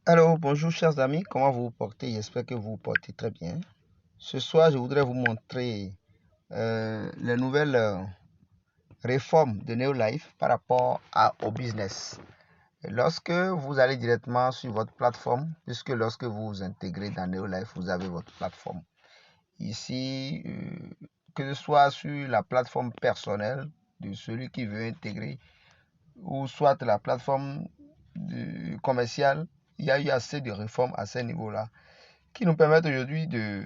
Alors, bonjour chers amis, comment vous vous portez? J'espère que vous vous portez très bien. Ce soir, je voudrais vous montrer les nouvelles réformes de Neolife par rapport au business. Et lorsque vous allez directement sur votre plateforme, puisque lorsque vous vous intégrez dans Neolife, vous avez votre plateforme. Ici, que ce soit sur la plateforme personnelle de celui qui veut intégrer, ou soit la plateforme commerciale, il y a eu assez de réformes à ce niveau-là, qui nous permettent aujourd'hui de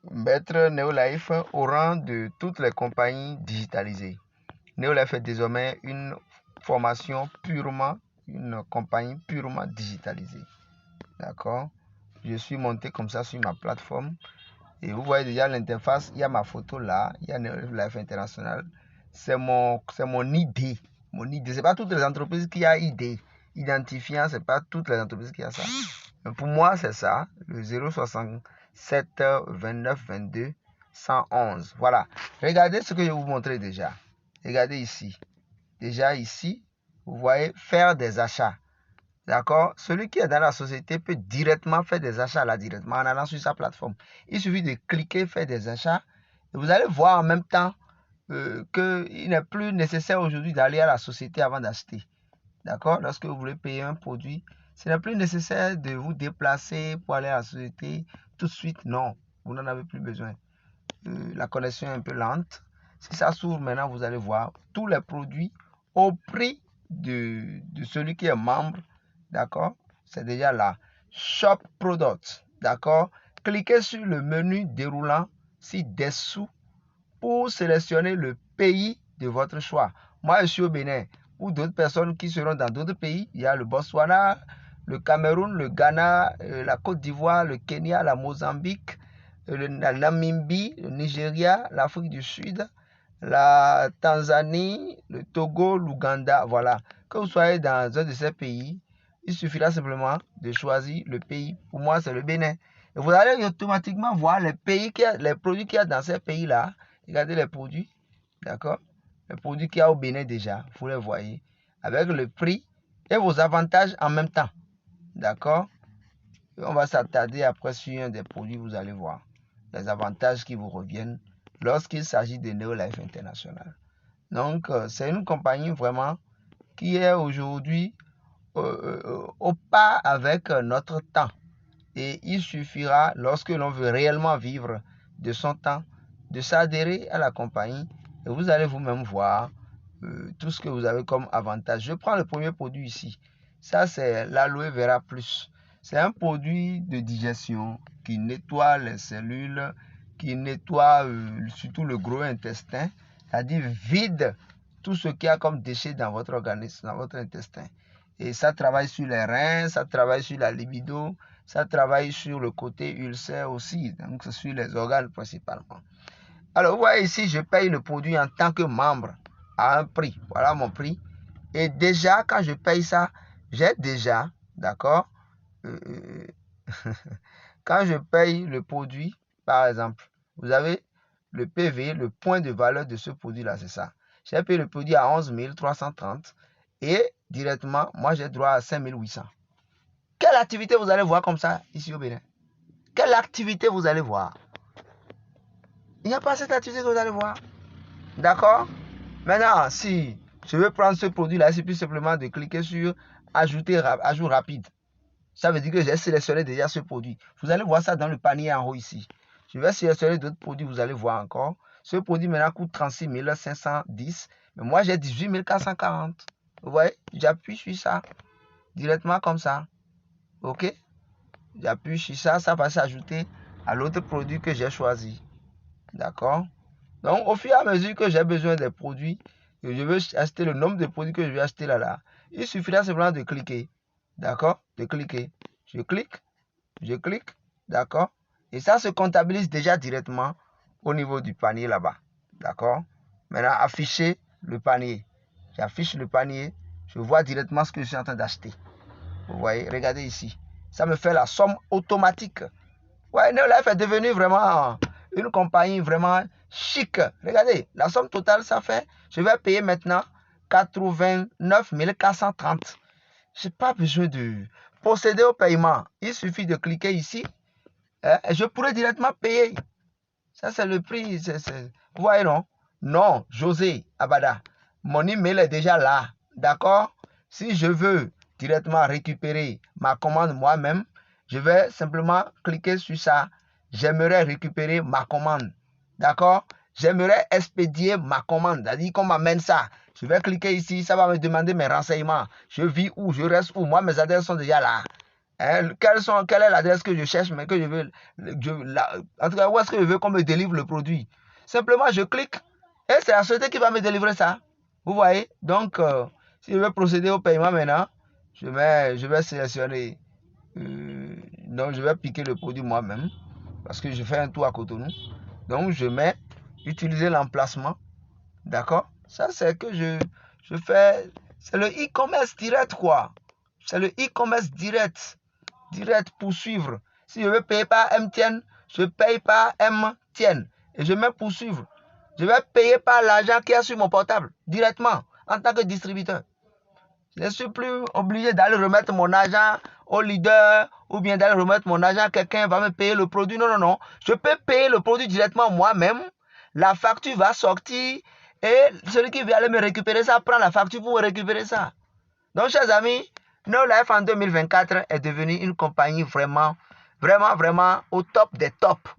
mettre Neolife au rang de toutes les compagnies digitalisées. Neolife est désormais une compagnie purement digitalisée. D'accord? Je suis monté comme ça sur ma plateforme et vous voyez déjà l'interface, il y a ma photo là, il y a Neolife International. C'est mon ID. Mon ID, c'est pas toutes les entreprises qui ont ID. Identifiant, c'est pas toutes les entreprises qui ont ça. Pour moi, c'est ça, le 067 29 22 111. Voilà. Regardez ce que je vais vous montrer déjà. Regardez ici. Déjà ici, vous voyez faire des achats. D'accord? Celui qui est dans la société peut directement faire des achats là directement en allant sur sa plateforme. Il suffit de cliquer faire des achats et vous allez voir en même temps qu'il n'est plus nécessaire aujourd'hui d'aller à la société avant d'acheter. D'accord? Lorsque vous voulez payer un produit, ce n'est plus nécessaire de vous déplacer pour aller à la société tout de suite. Non, vous n'en avez plus besoin. La connexion est un peu lente. Si ça s'ouvre maintenant, vous allez voir tous les produits au prix de celui qui est membre. D'accord? C'est déjà là. Shop Products. D'accord? Cliquez sur le menu déroulant ci-dessous pour sélectionner le pays de votre choix. Moi, je suis au Bénin. Ou d'autres personnes qui seront dans d'autres pays, il y a le Botswana, le Cameroun, le Ghana, la Côte d'Ivoire, le Kenya, la Mozambique, la Namibie, le Nigeria, l'Afrique du Sud, la Tanzanie, le Togo, l'Ouganda. Voilà. Que vous soyez dans un de ces pays, il suffira simplement de choisir le pays. Pour moi, c'est le Bénin. Et vous allez automatiquement voir les produits qu'il y a dans ces pays-là. Regardez les produits, d'accord? Les produits qu'il y a au Bénin déjà, vous les voyez, avec le prix et vos avantages en même temps, d'accord? On va s'attarder après sur un des produits, vous allez voir les avantages qui vous reviennent lorsqu'il s'agit de Neolife International. Donc, c'est une compagnie vraiment qui est aujourd'hui au pas avec notre temps. Et il suffira, lorsque l'on veut réellement vivre de son temps, de s'adhérer à la compagnie et vous allez vous-même voir tout ce que vous avez comme avantage. Je prends le premier produit ici. Ça, c'est l'Aloe Vera Plus. C'est un produit de digestion qui nettoie les cellules, qui nettoie surtout le gros intestin, c'est-à-dire vide tout ce qu'il y a comme déchets dans votre organisme, dans votre intestin. Et ça travaille sur les reins, ça travaille sur la libido, ça travaille sur le côté ulcère aussi, donc c'est sur les organes principalement. Alors, vous voyez ici, je paye le produit en tant que membre à un prix. Voilà mon prix. Et déjà, quand je paye ça, j'ai déjà, d'accord, quand je paye le produit, par exemple, vous avez le PV, le point de valeur de ce produit-là, c'est ça. J'ai payé le produit à 11 330 et directement, moi, j'ai droit à 5 800. Quelle activité vous allez voir comme ça ici au Bénin? Quelle activité vous allez voir? Il n'y a pas cette activité que vous allez voir. D'accord? Maintenant, si je veux prendre ce produit-là, c'est plus simplement de cliquer sur ajout rapide. Ça veut dire que j'ai sélectionné déjà ce produit. Vous allez voir ça dans le panier en haut ici. Je vais sélectionner d'autres produits, vous allez voir encore. Ce produit maintenant coûte 36 510, mais moi j'ai 18 440. Vous voyez, j'appuie sur ça directement comme ça. Ok? J'appuie sur ça, ça va s'ajouter à l'autre produit que j'ai choisi. D'accord? Donc, au fur et à mesure que j'ai besoin des produits, et je veux acheter le nombre de produits que je vais acheter là, il suffira simplement de cliquer. D'accord? De cliquer. Je clique, d'accord? Et ça se comptabilise déjà directement au niveau du panier là-bas. D'accord? Maintenant, afficher le panier. J'affiche le panier, je vois directement ce que je suis en train d'acheter. Vous voyez, regardez ici. Ça me fait la somme automatique. Ouais, Neolife est devenu vraiment une compagnie vraiment chic. Regardez, la somme totale, ça fait, je vais payer maintenant 89 430. Je n'ai pas besoin de... procéder au paiement, il suffit de cliquer ici. Et je pourrais directement payer. Ça, c'est le prix. Vous voyez, non? Non, José Abada. Mon email est déjà là. D'accord? Si je veux directement récupérer ma commande moi-même, je vais simplement cliquer sur ça. J'aimerais récupérer ma commande. D'accord? J'aimerais expédier ma commande. C'est-à-dire qu'on m'amène ça. Je vais cliquer ici. Ça va me demander mes renseignements. Je vis où? Je reste où? Moi, mes adresses sont déjà là. Quelle est l'adresse que je cherche, mais que je veux, en tout cas, où est-ce que je veux qu'on me délivre le produit? Simplement, je clique et c'est la société qui va me délivrer ça. Vous voyez? Donc, si je veux procéder au paiement maintenant, je vais sélectionner. Donc, je vais piquer le produit moi-même parce que je fais un tour à Cotonou. Donc, je mets utiliser l'emplacement. D'accord? Ça, c'est que je fais. C'est le e-commerce direct, quoi. C'est le e-commerce direct poursuivre. Si je veux payer par MTN, je paye par MTN et je mets poursuivre. Je vais payer par l'argent qui est sur mon portable directement en tant que distributeur. Je ne suis plus obligé d'aller remettre mon argent au leader ou bien d'aller remettre mon argent à quelqu'un va me payer le produit. Non, non, non. Je peux payer le produit directement moi-même. La facture va sortir et celui qui veut aller me récupérer ça prend la facture pour me récupérer ça. Donc, chers amis, No Life en 2024 est devenue une compagnie vraiment au top des tops.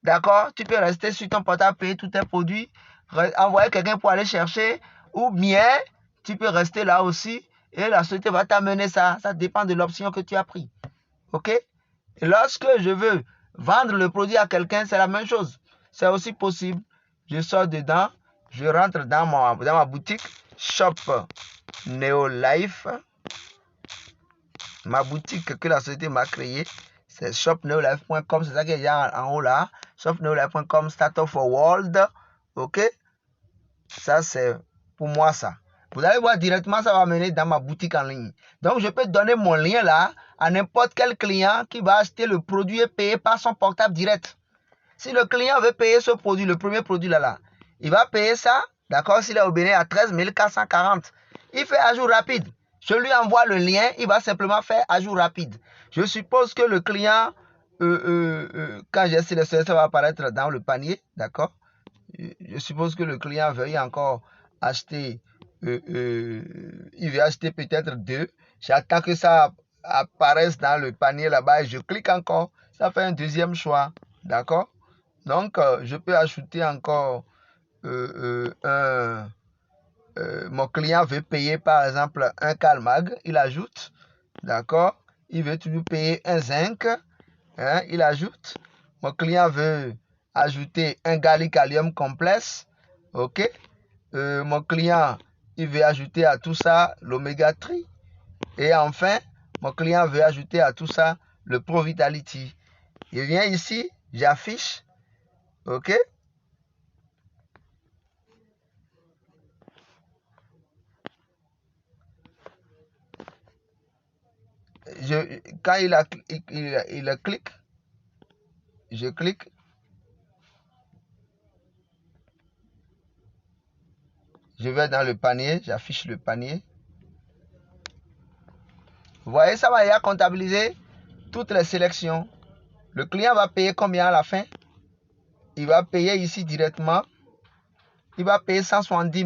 D'accord? Tu peux rester sur ton portable, payer tous tes produits, envoyer quelqu'un pour aller chercher, ou bien tu peux rester là aussi et la société va t'amener ça. Ça dépend de l'option que tu as pris. Ok? Et lorsque je veux vendre le produit à quelqu'un, c'est la même chose. C'est aussi possible. Je sors dedans, je rentre dans ma boutique Shop Neolife. Ma boutique que la société m'a créée, c'est shopneolife.com. C'est ça qui est déjà en haut là. Shopneolife.com, Startup for World. Ok? Ça, c'est pour moi ça. Vous allez voir directement, ça va mener dans ma boutique en ligne. Donc, je peux donner mon lien là à n'importe quel client qui va acheter le produit et payer par son portable direct. Si le client veut payer ce produit, le premier produit là, il va payer ça, d'accord, s'il est au Bénin à 13 440. Il fait ajout rapide. Je lui envoie le lien, il va simplement faire ajout rapide. Je suppose que le client, quand j'ai sélectionné, ça va apparaître dans le panier, d'accord. Je suppose que le client veuille encore acheter, il veut acheter peut-être 2. J'attends que ça apparaisse dans le panier là-bas et je clique encore. Ça fait un deuxième choix, d'accord. Donc, je peux ajouter encore mon client veut payer par exemple un Calmag, il ajoute, d'accord. Il veut toujours payer un zinc, hein, il ajoute. Mon client veut ajouter un gallium complexe, ok. Mon client, il veut ajouter à tout ça l'oméga 3. Et enfin, mon client veut ajouter à tout ça le Pro Vitality. Je viens ici, j'affiche, ok. Quand il clique, je clique. Je vais dans le panier, j'affiche le panier. Vous voyez, ça va déjà comptabiliser toutes les sélections. Le client va payer combien à la fin? Il va payer ici directement. Il va payer 170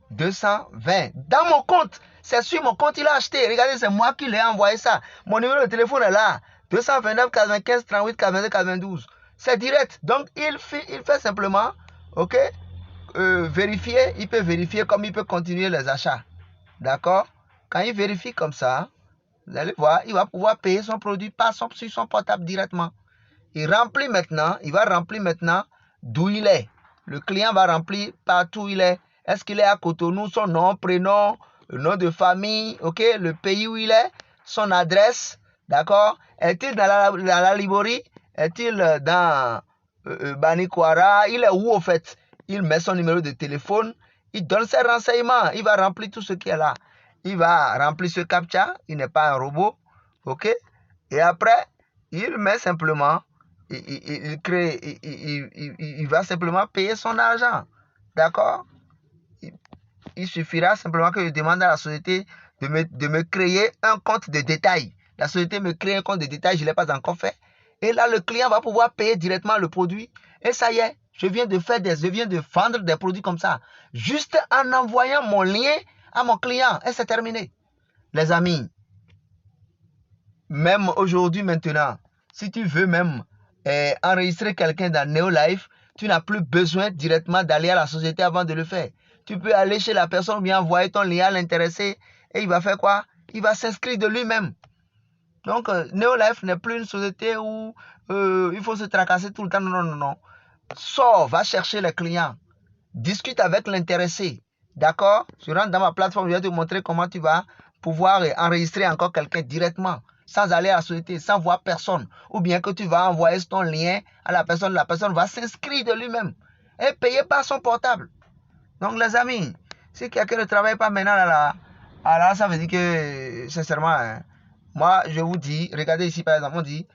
220. Dans mon compte, c'est sur mon compte, il a acheté. Regardez, c'est moi qui l'ai envoyé ça. Mon numéro de téléphone est là. 229 95 38 82 92. C'est direct. Donc, il fait simplement, ok, vérifier. Il peut vérifier comme il peut continuer les achats. D'accord? Quand il vérifie comme ça, vous allez voir, il va pouvoir payer son produit sur son portable directement. Il va remplir maintenant d'où il est. Le client va remplir partout où il est. Est-ce qu'il est à Cotonou, son nom, prénom, le nom de famille, ok, le pays où il est, son adresse, d'accord. Est-il dans la Liborie? Est-il dans Banikwara? Il est où au fait? Il met son numéro de téléphone, il donne ses renseignements, il va remplir tout ce qui est là. Il va remplir ce captcha, il n'est pas un robot, ok. Et après, il met simplement, il va simplement payer son argent, d'accord. Il suffira simplement que je demande à la société de me créer un compte de détail. La société me crée un compte de détail, je ne l'ai pas encore fait. Et là, le client va pouvoir payer directement le produit. Et ça y est, je viens de vendre des produits comme ça. Juste en envoyant mon lien à mon client. Et c'est terminé. Les amis, même aujourd'hui, maintenant, si tu veux même enregistrer quelqu'un dans Neolife, tu n'as plus besoin directement d'aller à la société avant de le faire. Tu peux aller chez la personne ou bien envoyer ton lien à l'intéressé et il va faire quoi? Il va s'inscrire de lui-même. Donc, Neolife n'est plus une société où il faut se tracasser tout le temps. Non, non, non. Sors, va chercher les clients. Discute avec l'intéressé. D'accord? Je rentre dans ma plateforme, je vais te montrer comment tu vas pouvoir enregistrer encore quelqu'un directement, sans aller à la société, sans voir personne. Ou bien que tu vas envoyer ton lien à la personne va s'inscrire de lui-même et payer par son portable. Donc, les amis, si quelqu'un ne travaille pas maintenant, alors ça veut dire que, sincèrement, hein, moi, je vous dis, regardez ici par exemple, on dit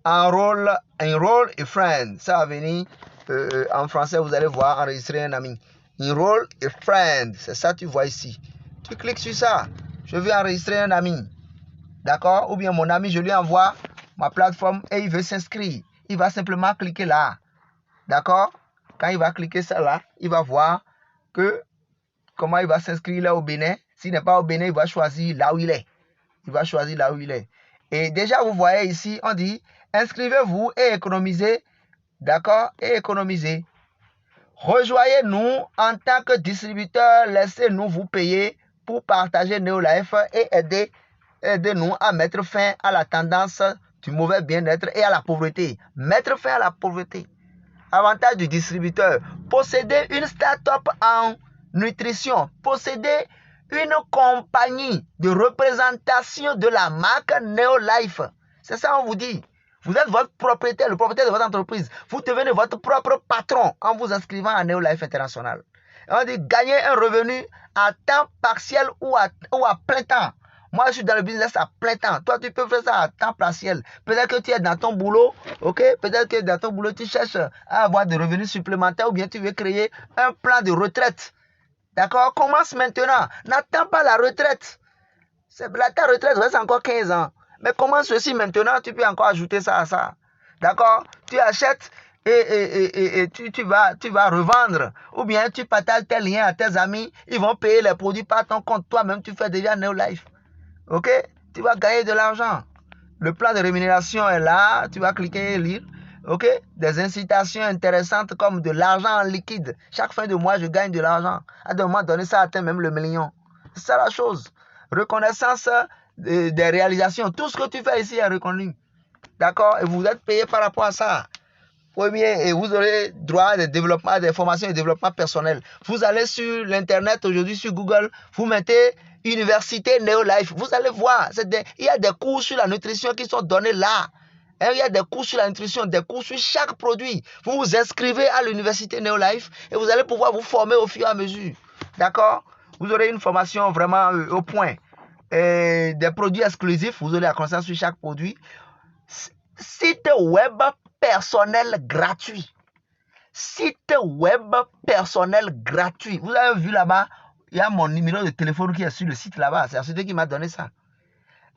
enroll a friend. Ça va venir en français, vous allez voir enregistrer un ami. Enroll a friend, c'est ça tu vois ici. Tu cliques sur ça. Je vais enregistrer un ami. D'accord? Ou bien mon ami, je lui envoie ma plateforme et il veut s'inscrire. Il va simplement cliquer là. D'accord? Quand il va cliquer ça là, il va voir que comment il va s'inscrire là au Bénin. S'il n'est pas au Bénin, il va choisir là où il est. Il va choisir là où il est. Et déjà, vous voyez ici, on dit inscrivez-vous et économisez. D'accord? Et économisez. Rejoignez-nous en tant que distributeur. Laissez-nous vous payer pour partager Neolife et aidez-nous à mettre fin à la tendance du mauvais bien-être et à la pauvreté. Mettre fin à la pauvreté. Avantage du distributeur. Posséder une start-up en nutrition. Posséder une compagnie de représentation de la marque Neolife. C'est ça on vous dit. Vous êtes votre propriétaire, le propriétaire de votre entreprise. Vous devenez votre propre patron en vous inscrivant à Neolife International. On dit gagner un revenu à temps partiel ou à plein temps. Moi, je suis dans le business à plein temps. Toi, tu peux faire ça à temps partiel. Peut-être que tu es dans ton boulot, ok? Peut-être que dans ton boulot, tu cherches à avoir des revenus supplémentaires ou bien tu veux créer un plan de retraite. D'accord? Commence maintenant. N'attends pas la retraite. Ta retraite reste encore 15 ans. Mais commence ceci maintenant, tu peux encore ajouter ça à ça. D'accord? Tu achètes et tu vas revendre. Ou bien tu partages tes liens à tes amis. Ils vont payer les produits par ton compte. Toi-même, tu fais déjà Neolife. Ok? Tu vas gagner de l'argent. Le plan de rémunération est là. Tu vas cliquer et lire. Ok? Des incitations intéressantes comme de l'argent en liquide. Chaque fin de mois, je gagne de l'argent. À un moment donné, ça atteint même le million. C'est ça la chose. Reconnaissance des réalisations. Tout ce que tu fais ici est reconnu. D'accord? Et vous êtes payé par rapport à ça. Premier, et vous aurez droit à des formations et développement personnel. Vous allez sur l'internet aujourd'hui, sur Google, vous mettez Université Neolife. Vous allez voir, il y a des cours sur la nutrition qui sont donnés là. Il y a des cours sur la nutrition, des cours sur chaque produit. Vous vous inscrivez à l'Université Neolife et vous allez pouvoir vous former au fur et à mesure. D'accord? Vous aurez une formation vraiment au point. Et des produits exclusifs, vous aurez la connaissance sur chaque produit. Site web personnel gratuit. Site web personnel gratuit. Vous avez vu là-bas, il y a mon numéro de téléphone qui est sur le site là-bas. C'est la société qui m'a donné ça.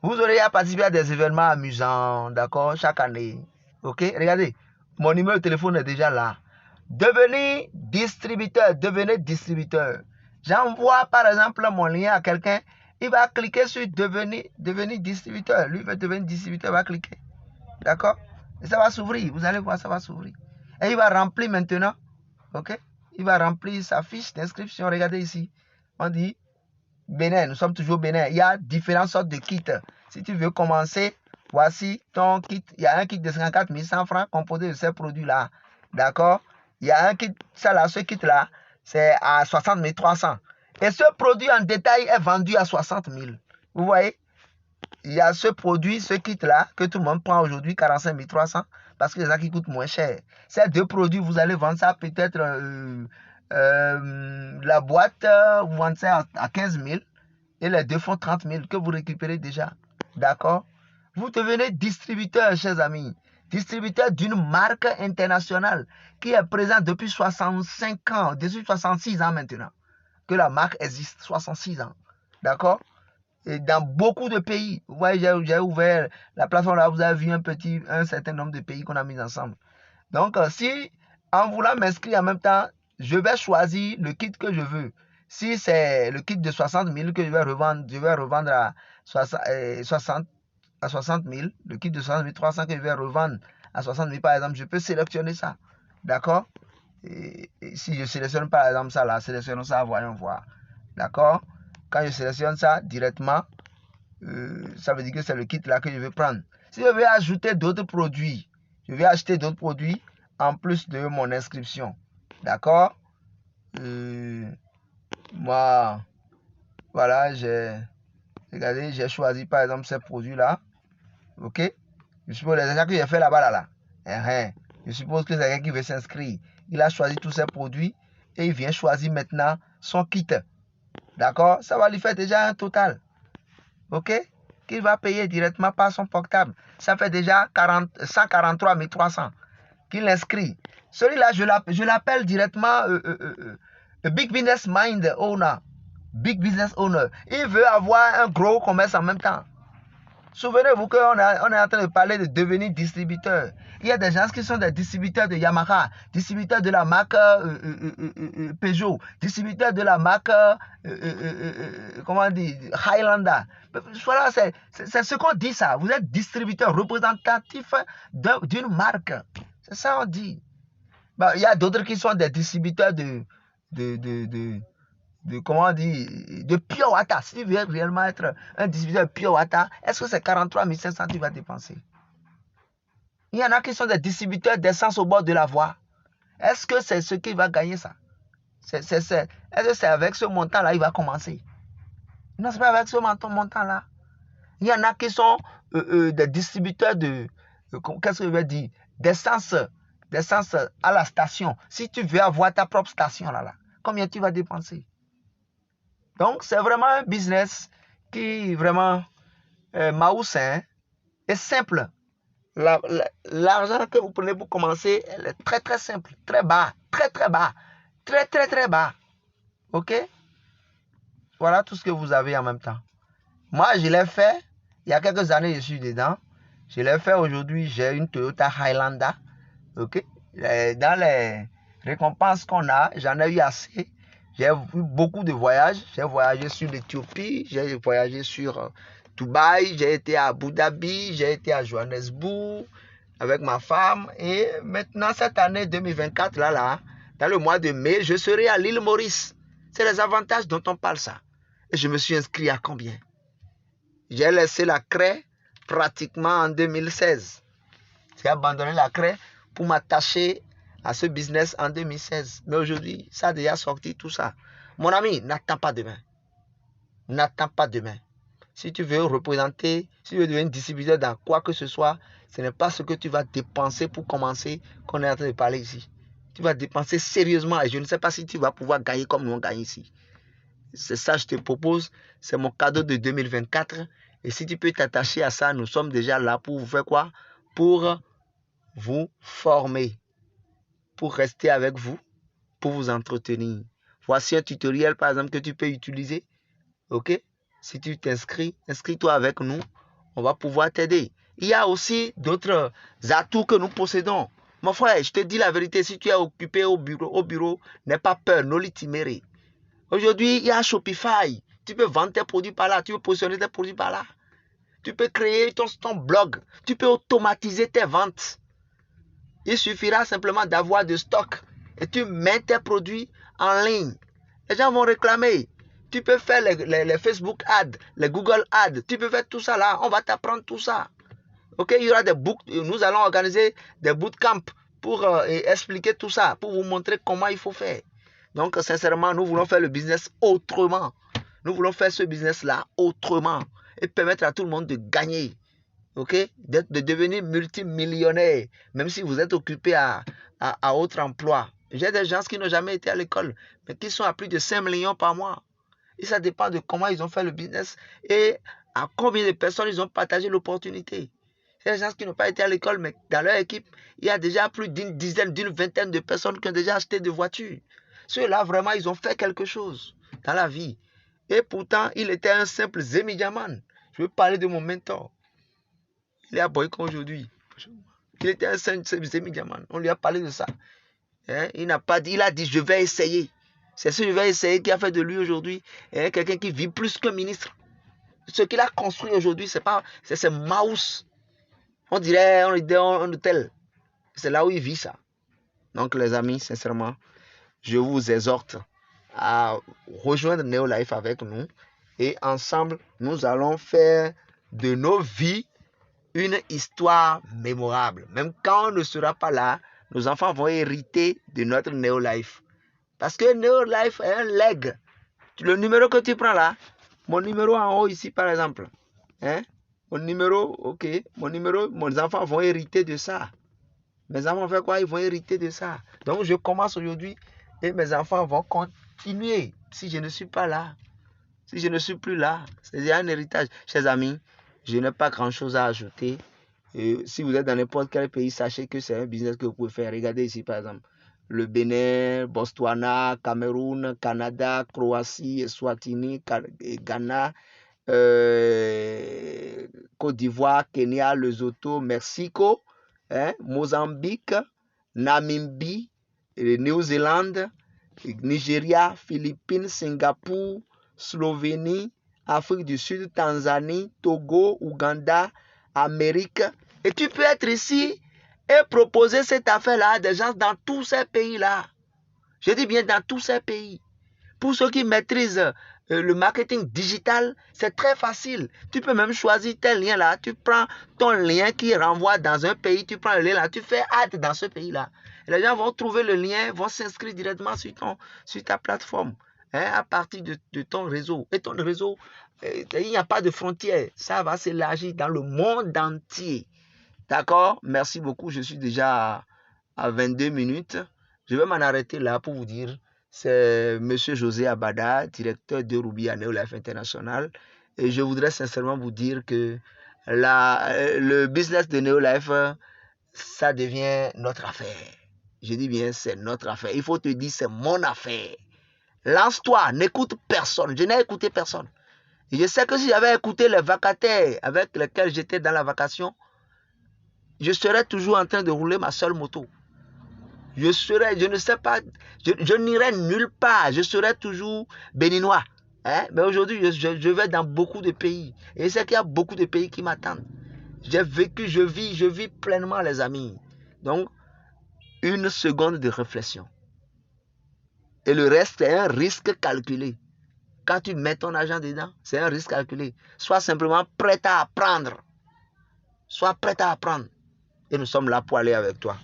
Vous aurez à participer à des événements amusants, d'accord, chaque année. Ok, regardez, mon numéro de téléphone est déjà là. Devenez distributeur. J'envoie par exemple mon lien à quelqu'un. Il va cliquer sur devenir distributeur. Lui veut devenir distributeur, il va cliquer. D'accord? Et ça va s'ouvrir. Vous allez voir, ça va s'ouvrir. Et il va remplir maintenant. Ok? Il va remplir sa fiche d'inscription. Regardez ici. On dit Bénin. Nous sommes toujours Bénin. Il y a différentes sortes de kits. Si tu veux commencer, voici ton kit. Il y a un kit de 54 100 francs composé de ces produits-là. D'accord? Il y a un kit, ce kit-là, c'est à 60 300. Et ce produit en détail est vendu à 60 000. Vous voyez? Il y a ce produit, ce kit-là, que tout le monde prend aujourd'hui, 45 300, parce que c'est ça qui coûte moins cher. Ces deux produits, vous allez vendre ça peut-être, la boîte, vous vendez ça à 15 000, et les deux font 30 000 que vous récupérez déjà. D'accord? Vous devenez distributeur, chers amis. Distributeur d'une marque internationale qui est présente depuis 65 ans, depuis 66 ans maintenant, que la marque existe, 66 ans. D'accord? dans beaucoup de pays. Vous voyez, j'ai ouvert la plateforme là, vous avez vu un certain nombre de pays qu'on a mis ensemble. Donc, si en voulant m'inscrire en même temps, je vais choisir le kit que je veux. Si c'est le kit de 60 000 que je vais revendre à 60 000, le kit de 60 300 que je vais revendre à 60 000 par exemple, je peux sélectionner ça. D'accord? Et si je sélectionne par exemple ça là, sélectionnons ça, voyons voir. D'accord? Quand je sélectionne ça directement, ça veut dire que c'est le kit là que je vais prendre. Si je vais ajouter d'autres produits, je vais acheter d'autres produits en plus de mon inscription. D'accord? Moi, voilà, j'ai choisi par exemple ces produits là. Ok? Je suppose les achats que j'ai fait là-bas là. Je suppose que c'est quelqu'un qui veut s'inscrire. Il a choisi tous ces produits et il vient choisir maintenant son kit. D'accord? Ça va lui faire déjà un total. Ok? Qu'il va payer directement par son portable. Ça fait déjà 143 300 qu'il inscrit. Celui-là, je l'appelle directement Big Business Mind Owner. Big Business Owner. Il veut avoir un gros commerce en même temps. Souvenez-vous qu'on est en train de parler de devenir distributeur. Il y a des gens qui sont des distributeurs de Yamaha, distributeurs de la marque Peugeot, distributeurs de la marque comment on dit, Highlander. Voilà, c'est ce qu'on dit ça. Vous êtes distributeur représentatif d'une marque. C'est ça on dit. Il y a d'autres qui sont des distributeurs comment on dit, de pure water. Si tu veux réellement être un distributeur de pure water, est-ce que c'est 43 500 que tu vas dépenser? Il y en a qui sont des distributeurs d'essence au bord de la voie. Est-ce que c'est ce qui va gagner ça? Est-ce que c'est avec ce montant-là qu'il va commencer? Non, ce n'est pas avec ce montant-là. Il y en a qui sont des distributeurs qu'est-ce que je veux dire? D'essence à la station. Si tu veux avoir ta propre station là, combien tu vas dépenser? Donc, c'est vraiment un business qui vraiment maousin et simple. L'argent que vous prenez pour commencer, elle est très très simple, très bas, très très bas, très très très bas. Ok? Voilà tout ce que vous avez en même temps. Moi, je l'ai fait, il y a quelques années, je suis dedans. Je l'ai fait aujourd'hui, j'ai une Toyota Highlander. Ok? Dans les récompenses qu'on a, j'en ai eu assez. J'ai eu beaucoup de voyages. J'ai voyagé sur l'Éthiopie, j'ai voyagé sur Dubaï, j'ai été à Abu Dhabi, j'ai été à Johannesburg avec ma femme. Et maintenant, cette année 2024, dans le mois de mai, je serai à l'île Maurice. C'est les avantages dont on parle ça. Et je me suis inscrit à combien? J'ai laissé la craie pratiquement en 2016. J'ai abandonné la craie pour m'attacher à ce business en 2016. Mais aujourd'hui, ça a déjà sorti tout ça. Mon ami, n'attends pas demain. N'attends pas demain. Si tu veux représenter, si tu veux devenir distributeur dans quoi que ce soit, ce n'est pas ce que tu vas dépenser pour commencer qu'on est en train de parler ici. Tu vas dépenser sérieusement et je ne sais pas si tu vas pouvoir gagner comme nous on gagne ici. C'est ça que je te propose. C'est mon cadeau de 2024. Et si tu peux t'attacher à ça, nous sommes déjà là pour vous faire quoi? Pour vous former, pour rester avec vous, pour vous entretenir. Voici un tutoriel par exemple que tu peux utiliser. Ok? Si tu t'inscris, inscris-toi avec nous. On va pouvoir t'aider. Il y a aussi d'autres atouts que nous possédons. Mon frère, je te dis la vérité, si tu es occupé au bureau, n'aie pas peur, non l'itiméré. Aujourd'hui, il y a Shopify. Tu peux vendre tes produits par là, tu peux positionner tes produits par là. Tu peux créer ton blog, tu peux automatiser tes ventes. Il suffira simplement d'avoir de stock et tu mets tes produits en ligne. Les gens vont réclamer. Tu peux faire les Facebook ads, les Google ads. Tu peux faire tout ça là. On va t'apprendre tout ça. Ok, il y aura nous allons organiser des bootcamps pour expliquer tout ça, pour vous montrer comment il faut faire. Donc, sincèrement, nous voulons faire le business autrement. Nous voulons faire ce business-là autrement et permettre à tout le monde de gagner. Ok, de devenir multimillionnaire, même si vous êtes occupé à autre emploi. J'ai des gens qui n'ont jamais été à l'école, mais qui sont à plus de 5 millions par mois. Et ça dépend de comment ils ont fait le business et à combien de personnes ils ont partagé l'opportunité. Il y a des gens qui n'ont pas été à l'école, mais dans leur équipe, il y a déjà plus d'une dizaine, d'une vingtaine de personnes qui ont déjà acheté des voitures. Ceux-là, vraiment, ils ont fait quelque chose dans la vie. Et pourtant, il était un simple Zemidiaman. Je veux parler de mon mentor. Il est à Boycon aujourd'hui. Il était un simple Zemidiaman. On lui a parlé de ça. Hein? Il n'a pas dit, il a dit, je vais essayer. C'est ce que je vais essayer qui a fait de lui aujourd'hui quelqu'un qui vit plus qu'un ministre. Ce qu'il a construit aujourd'hui, c'est Maus. On dirait un hôtel. C'est là où il vit ça. Donc les amis, sincèrement, je vous exhorte à rejoindre Neolife avec nous. Et ensemble, nous allons faire de nos vies une histoire mémorable. Même quand on ne sera pas là, nos enfants vont hériter de notre Neolife. Parce que Neolife est un leg. Le numéro que tu prends là, mon numéro en haut ici par exemple, hein? Mon numéro, ok, mes enfants vont hériter de ça. Mes enfants vont faire quoi? Ils vont hériter de ça. Donc je commence aujourd'hui et mes enfants vont continuer si je ne suis pas là. Si je ne suis plus là, c'est un héritage. Chers amis, je n'ai pas grand-chose à ajouter. Si vous êtes dans n'importe quel pays, sachez que c'est un business que vous pouvez faire. Regardez ici par exemple. Le Bénin, Botswana, Cameroun, Canada, Croatie, Eswatini, Ghana, Côte d'Ivoire, Kenya, Lesotho, Mexico, Mozambique, Namibie, Nouvelle-Zélande, Nigeria, Philippines, Singapour, Slovénie, Afrique du Sud, Tanzanie, Togo, Ouganda, Amérique. Et tu peux être ici et proposer cette affaire-là à des gens dans tous ces pays-là. Je dis bien dans tous ces pays. Pour ceux qui maîtrisent le marketing digital, c'est très facile. Tu peux même choisir tel lien-là. Tu prends ton lien qui renvoie dans un pays, tu prends le lien-là, tu fais add dans ce pays-là. Les gens vont trouver le lien, vont s'inscrire directement sur ta plateforme, à partir de ton réseau. Et ton réseau, il n'y a pas de frontières. Ça va s'élargir dans le monde entier. D'accord? Merci beaucoup. Je suis déjà à 22 minutes. Je vais m'en arrêter là pour vous dire. C'est M. José Abada, directeur de Ruby à Neolife International. Et je voudrais sincèrement vous dire que le business de Neolife, ça devient notre affaire. Je dis bien, c'est notre affaire. Il faut te dire, c'est mon affaire. Lance-toi, n'écoute personne. Je n'ai écouté personne. Et je sais que si j'avais écouté les vacataires avec lesquels j'étais dans la vacation, je serais toujours en train de rouler ma seule moto. Je ne sais pas, je n'irai nulle part. Je serai toujours béninois. Mais aujourd'hui, je vais dans beaucoup de pays. Et je sais qu'il y a beaucoup de pays qui m'attendent. J'ai vécu, je vis pleinement, les amis. Donc, une seconde de réflexion. Et le reste, c'est un risque calculé. Quand tu mets ton argent dedans, c'est un risque calculé. Sois simplement prêt à apprendre. Sois prêt à apprendre. Et nous sommes là pour aller avec toi.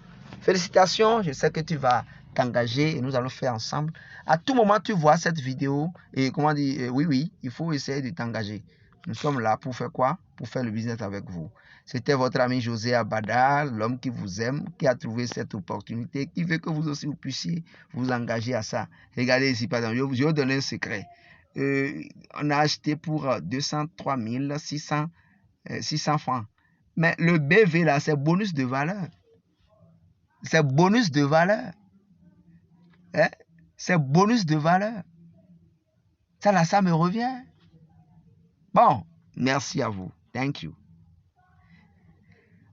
Félicitations, je sais que tu vas t'engager et nous allons faire ensemble. À tout moment, tu vois cette vidéo et comment dire, oui, il faut essayer de t'engager. Nous sommes là pour faire quoi? Pour faire le business avec vous. C'était votre ami José Abada, l'homme qui vous aime, qui a trouvé cette opportunité, qui veut que vous aussi vous puissiez vous engager à ça. Regardez ici, par exemple, je vais vous donner un secret. On a acheté pour 203 600 francs. Mais le BV là, c'est bonus de valeur. C'est bonus de valeur. C'est bonus de valeur. Ça là, ça me revient. Bon, merci à vous. Thank you.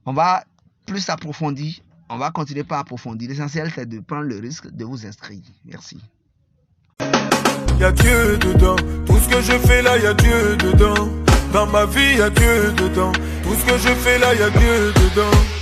On va plus approfondir. On va continuer par approfondir. L'essentiel, c'est de prendre le risque de vous inscrire. Merci. Y a Dieu dedans. Tout ce que je fais là, y a Dieu dedans. Dans ma vie, y a Dieu dedans. Tout ce que je fais là, y a Dieu dedans.